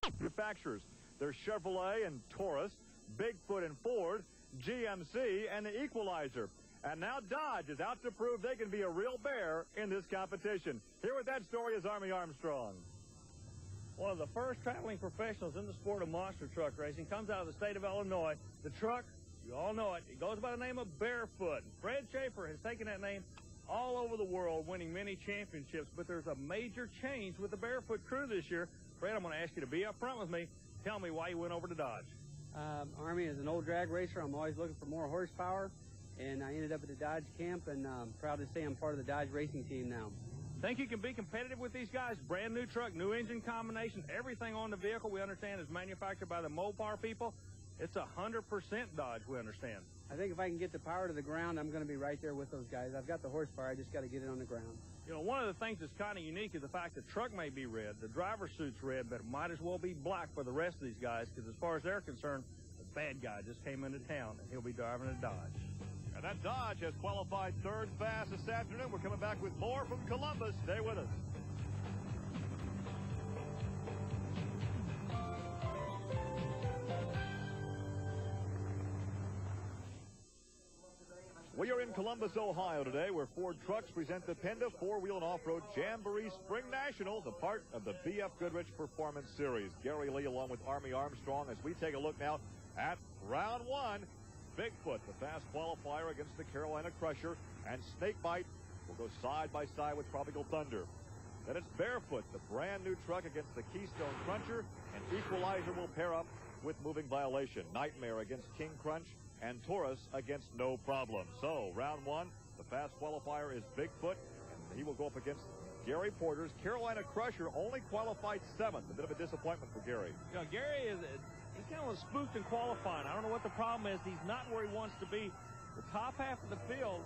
Manufacturers, there's Chevrolet and Taurus, Bigfoot and Ford, GMC, and the Equalizer. And now Dodge is out to prove they can be a real bear in this competition. Here with that story is Army Armstrong. One of the first traveling professionals in the sport of monster truck racing comes out of the state of Illinois. The truck, you all know it, it goes by the name of Barefoot. Fred Schaefer has taken that name all over the world, winning many championships, but there's a major change with the Barefoot crew this year. Fred, I'm going to ask you to be up front with me. Tell me why you went over to Dodge. Army is an old drag racer. I'm always looking for more horsepower, and I ended up at the Dodge camp, and I'm proud to say I'm part of the Dodge racing team now. Think you can be competitive with these guys? Brand new truck, new engine combination, everything on the vehicle we understand is manufactured by the Mopar people. It's 100% Dodge, we understand. I think if I can get the power to the ground, I'm going to be right there with those guys. I've got the horsepower, I just got to get it on the ground. You know, one of the things that's kind of unique is the fact the truck may be red, the driver's suit's red, but it might as well be black for the rest of these guys, because as far as they're concerned, the bad guy just came into town, and he'll be driving a Dodge. And that Dodge has qualified third fast this afternoon. We're coming back with more from Columbus. Stay with us. We are in Columbus, Ohio today, where Ford Trucks present the PENDA four-wheel and off-road Jamboree Spring National, the part of the BF Goodrich Performance Series. Gary Lee along with Army Armstrong as we take a look now at round one. Bigfoot, the fast qualifier against the Carolina Crusher, and Snakebite will go side by side with Tropical Thunder. Then it's Barefoot, the brand new truck against the Keystone Cruncher, and Equalizer will pair up with Moving Violation. Nightmare against King Crunch, and Taurus against No Problem. So round one, the fast qualifier is Bigfoot, and he will go up against Gary Porter's Carolina Crusher, only qualified 7th. A bit of a disappointment for Gary. You know, Gary he's kind of spooked in qualifying. I don't know what the problem is. He's not where he wants to be. The top half of the field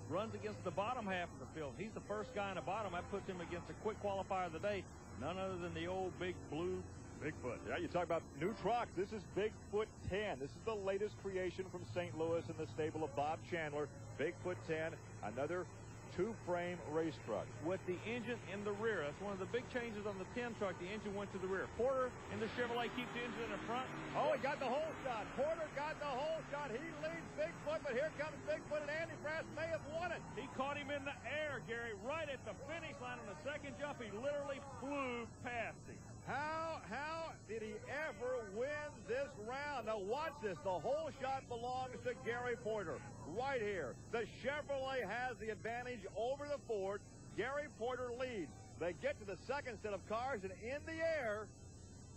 runs against the bottom half of the field. He's the first guy in the bottom. That puts him against a quick qualifier of the day, none other than the old big blue Bigfoot. Yeah, you talk about new trucks. This is Bigfoot 10. This is the latest creation from St. Louis in the stable of Bob Chandler. Bigfoot 10, another two-frame race truck. With the engine in the rear. That's one of the big changes on the 10 truck. The engine went to the rear. Porter in the Chevrolet keeps the engine in the front. Oh, he got the hole shot. Porter got the hole shot. He leads Bigfoot, but here comes Bigfoot, and Andy Brass may have won it. He caught him in the air, Gary, right at the finish line on the second jump. He literally flew past him. How did he ever win this round? Now watch this. The whole shot belongs to Gary Porter right here. The Chevrolet has the advantage over the Ford. Gary Porter leads. They get to the second set of cars, and in the air,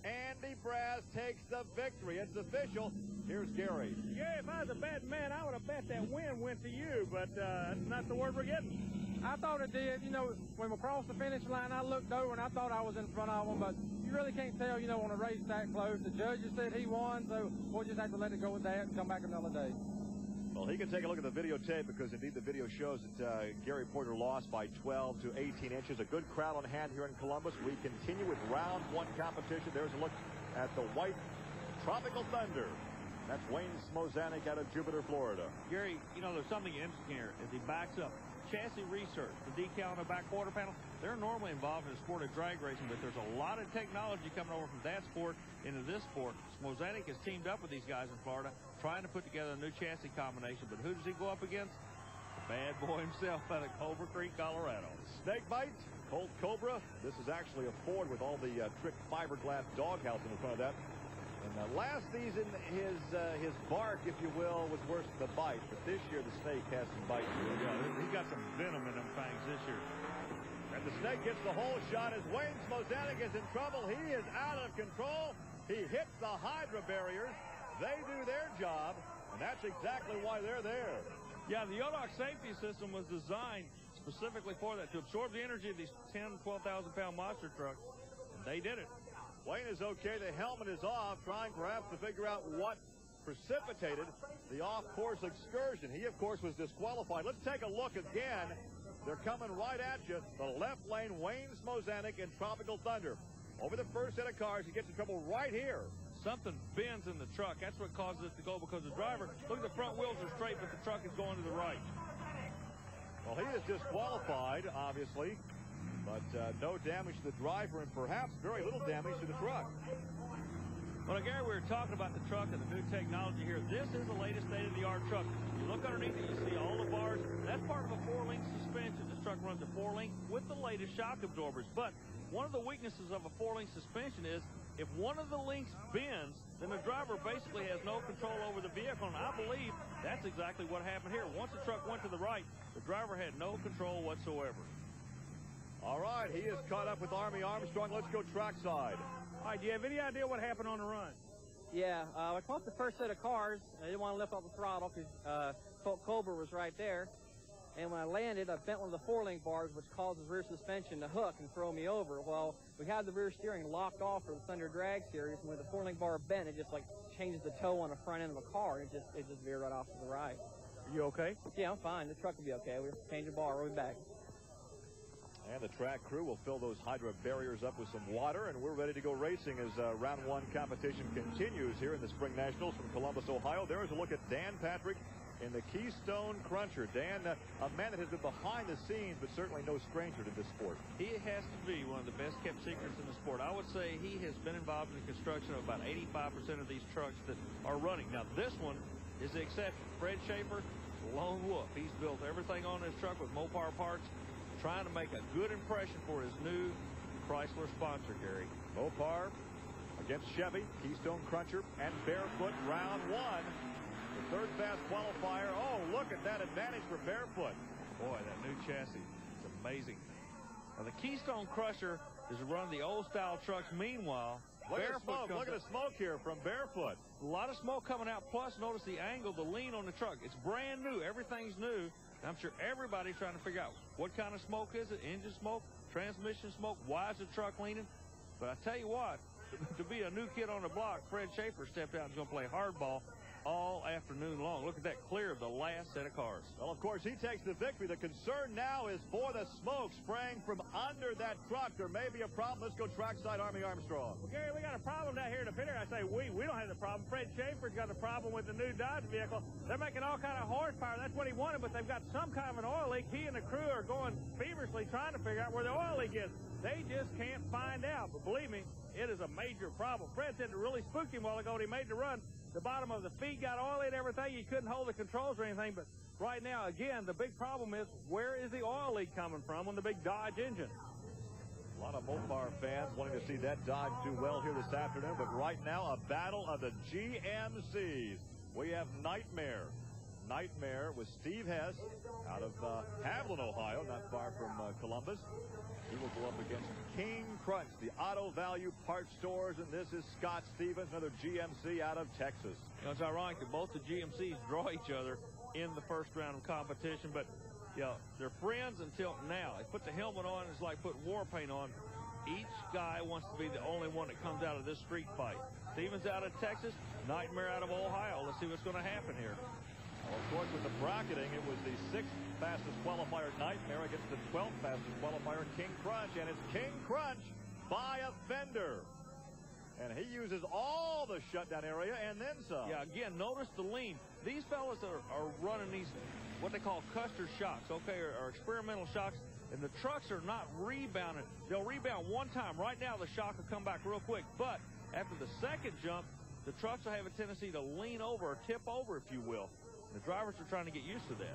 Andy Brass takes the victory. It's official. Here's Gary. Gary, if I was a betting man, I would have bet that win went to you, but that's not the word we're getting. I thought it did. You know, when we crossed the finish line, I looked over and I thought I was in front of them, but you really can't tell, you know, on a race that close. The judges said he won, so we'll just have to let it go with that and come back another day. Well, he can take a look at the videotape because, indeed, the video shows that Gary Porter lost by 12 to 18 inches. A good crowd on hand here in Columbus. We continue with round one competition. There's a look at the white Tropical Thunder. That's Wayne Smozanik out of Jupiter, Florida. Gary, you know, there's something interesting here as he backs up. Chassis research, the decal on the back quarter panel, they're normally involved in the sport of drag racing, but there's a lot of technology coming over from that sport into this sport. Smozanik has teamed up with these guys in Florida, trying to put together a new chassis combination, but who does he go up against? The bad boy himself out of Culver Creek, Colorado. Snakebite, Colt Cobra. This is actually a Ford with all the trick fiberglass doghouse in front of that. And last season, his bark, if you will, was worse than the bite. But this year, the snake has some bite. Yeah, he's got some venom in them fangs this year. And the snake gets the whole shot as Wayne Smozanik is in trouble. He is out of control. He hits the Hydra barriers. They do their job, and that's exactly why they're there. Yeah, the Yodox safety system was designed specifically for that, to absorb the energy of these 10, 12,000-pound monster trucks, and they did it. Wayne is okay. The helmet is off, trying perhaps to figure out what precipitated the off-course excursion. He, of course, was disqualified. Let's take a look again. They're coming right at you. The left lane, Wayne Smozanik and Tropical Thunder. Over the first set of cars, he gets in trouble right here. Something bends in the truck. That's what causes it to go, because the driver, look at the front wheels are straight, but the truck is going to the right. Well, he is disqualified, obviously. But no damage to the driver and perhaps very little damage to the truck. Well, Gary, we were talking about the truck and the new technology here. This is the latest state-of-the-art truck. You look underneath it, you see all the bars. That's part of a 4-link suspension. This truck runs a 4-link with the latest shock absorbers. But one of the weaknesses of a 4-link suspension is if one of the links bends, then the driver basically has no control over the vehicle. And I believe that's exactly what happened here. Once the truck went to the right, the driver had no control whatsoever. All right, he is caught up with Army Armstrong. Let's go trackside. All right, do you have any idea what happened on the run? Yeah, I caught the first set of cars. I didn't want to lift up the throttle because Colt Cobra was right there. And when I landed, I bent one of the 4-link bars, which causes rear suspension to hook and throw me over. Well, we had the rear steering locked off for the Thunder Drag Series, and when the 4-link bar bent, it just like changes the toe on the front end of a car. It just veered right off to the right. Are you okay? Yeah, I'm fine. The truck will be okay. We'll change the bar. We'll be back. And the track crew will fill those hydro barriers up with some water, and we're ready to go racing as round 1 competition continues here in the Spring Nationals from Columbus, Ohio. There's a look at Dan Patrick in the Keystone Cruncher. Dan, a man that has been behind the scenes, but certainly no stranger to this sport. He has to be one of the best kept secrets in the sport. I would say he has been involved in the construction of about 85% of these trucks that are running. Now, this one is the exception. Fred Schaefer, lone wolf. He's built everything on his truck with Mopar parts, trying to make a good impression for his new Chrysler sponsor, Gary. Mopar against Chevy, Keystone Cruncher, and Barefoot, round 1. The third fast qualifier. Oh, look at that advantage for Barefoot. Boy, that new chassis is amazing. Now, the Keystone Crusher is running the old-style trucks. Meanwhile, look at the smoke. Look at the smoke here from Barefoot. A lot of smoke coming out. Plus, notice the angle, the lean on the truck. It's brand new. Everything's new. I'm sure everybody's trying to figure out what kind of smoke is it, engine smoke, transmission smoke, why is the truck leaning? But I tell you what, to be a new kid on the block, Fred Schaefer stepped out and is going to play hardball all afternoon long. Look at that clear of the last set of cars. Well, of course, he takes the victory. The concern now is for the smoke spraying from under that truck. There may be a problem. Let's go trackside, Army Armstrong. Well, Gary, we got a problem down here in the pit area. I say we don't have the problem. Fred Schaefer's got a problem with the new Dodge vehicle. They're making all kind of horsepower. That's what he wanted, but they've got some kind of an oil leak. He and the crew are going feverishly trying to figure out where the oil leak is. They just can't find out. But believe me, it is a major problem. Fred said it really spooked him a while ago when he made the run. The bottom of the feet got oily and everything. You couldn't hold the controls or anything. But right now, again, the big problem is where is the oil leak coming from on the big Dodge engine? A lot of Mopar fans wanting to see that Dodge do well here this afternoon. But right now, a battle of the GMCs. We have Nightmare. Nightmare with Steve Hess out of Haviland, Ohio, not far from Columbus. He will go up against King Crunch, the auto value parts stores, and this is Scott Stevens, another GMC out of Texas. You know, it's ironic that both the GMCs draw each other in the first round of competition, but you know, they're friends until now. They put the helmet on, it's like putting war paint on. Each guy wants to be the only one that comes out of this street fight. Stevens out of Texas, Nightmare out of Ohio. Let's see what's going to happen here. Well, of course, with the bracketing, it was the 6th fastest qualifier Nightmare against the 12th fastest qualifier King Crunch, and it's King Crunch by a fender. And he uses all the shutdown area and then some. Yeah, again, notice the lean. These fellas are running these, what they call Custer shocks, okay, or experimental shocks, and the trucks are not rebounding. They'll rebound one time. Right now, the shock will come back real quick, but after the second jump, the trucks will have a tendency to lean over or tip over, if you will. The drivers are trying to get used to that.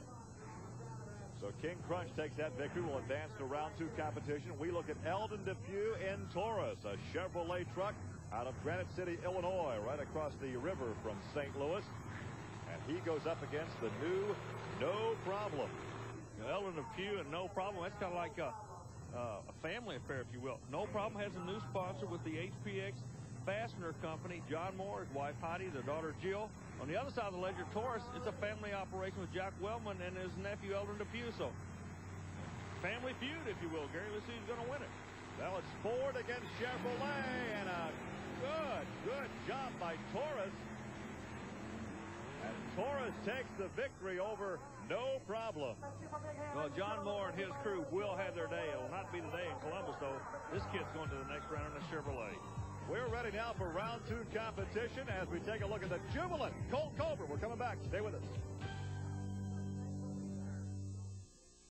So King Crunch takes that victory. Will advance to round 2 competition. We look at Eldon Depew in Taurus, a Chevrolet truck out of Granite City, Illinois, right across the river from St. Louis. And he goes up against the new No Problem. Now, Eldon Depew and No Problem, that's kind of like a family affair, if you will. No Problem has a new sponsor with the HPX Fastener Company, John Moore, his wife Heidi, their daughter Jill. On the other side of the ledger, Taurus, it's a family operation with Jack Wellman and his nephew Eldon Depew. So, family feud, if you will. Gary, let's see who's going to win it. Well, it's Ford against Chevrolet, and a good job by Taurus. And Taurus takes the victory over No Problem. Well, John Moore and his crew will have their day. It will not be the day in Columbus, though. This kid's going to the next round in the Chevrolet. We're ready now for round 2 competition as we take a look at the jubilant Colt Cobra. We're coming back. Stay with us.